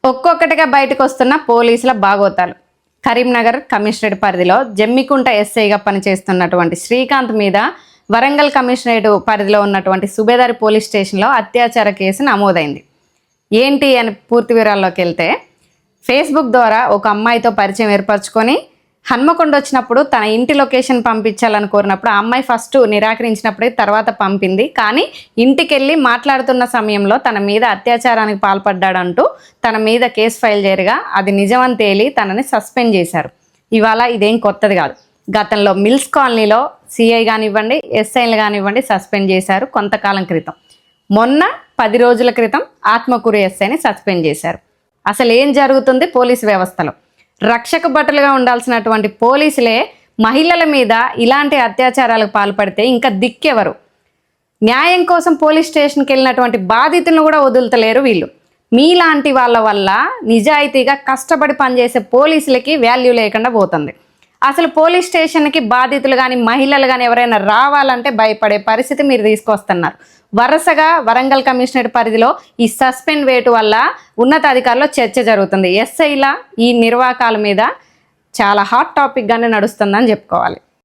ఒక్కొక్కటిగా బయటకు వస్తున్న పోలీసుల బాగోతాలు. కరీంనగర్ కమిషనరేట్ పరిధిలో జమ్మికుంట ఎస్ఐగా పనిచేస్తున్నటువంటి శ్రీకాంత్ మీద వరంగల్ కమిషనరేట్ పరిధిలో ఉన్నటువంటి సుబేదారి పోలీస్ స్టేషన్లో అత్యాచార కేసు నమోదైంది. ఏంటి అని పూర్తి వివరాల్లోకి వెళ్తే, ఫేస్బుక్ ద్వారా ఒక అమ్మాయితో పరిచయం ఏర్పరచుకొని హన్మకొండ వచ్చినప్పుడు తన ఇంటి లొకేషన్ పంపించాలని కోరినప్పుడు ఆ అమ్మాయి ఫస్ట్ నిరాకరించినప్పుడే తర్వాత పంపింది. కానీ ఇంటికి వెళ్ళి మాట్లాడుతున్న సమయంలో తన మీద అత్యాచారానికి పాల్పడ్డాడంటూ తన మీద కేసు ఫైల్ చేయగా అది నిజమని తేలి తనని సస్పెండ్ చేశారు. ఇవాళ ఇదేం కొత్తది కాదు. గతంలో మిల్స్ కాలనీలో సిఐ కానివ్వండి, ఎస్ఐలు కానివ్వండి సస్పెండ్ చేశారు కొంతకాలం క్రితం. మొన్న 10 రోజుల క్రితం ఆత్మకూరు ఎస్ఐని సస్పెండ్ చేశారు. అసలు ఏం జరుగుతుంది పోలీసు వ్యవస్థలో? రక్షక భటులుగా ఉండాల్సినటువంటి పోలీసులే మహిళల మీద ఇలాంటి అత్యాచారాలకు పాల్పడితే ఇంకా దిక్కెవరు? న్యాయం కోసం పోలీస్ స్టేషన్కి వెళ్ళినటువంటి బాధితులను కూడా వదులుతలేరు వీళ్ళు. మీలాంటి వాళ్ళ వల్ల నిజాయితీగా కష్టపడి పనిచేసే పోలీసులకి వాల్యూ లేకుండా పోతుంది. అసలు పోలీస్ స్టేషన్కి బాధితులు కానీ మహిళలు కానీ ఎవరైనా రావాలంటే భయపడే పరిస్థితి మీరు తీసుకొస్తున్నారు. వరుసగా వరంగల్ కమిషనరేట్ పరిధిలో ఈ సస్పెండ్ వేటు వల్ల ఉన్నతాధికారుల్లో చర్చ జరుగుతుంది. ఎస్ఐల ఈ నిర్వాకాల మీద చాలా హాట్ టాపిక్గానే నడుస్తుందని చెప్పుకోవాలి.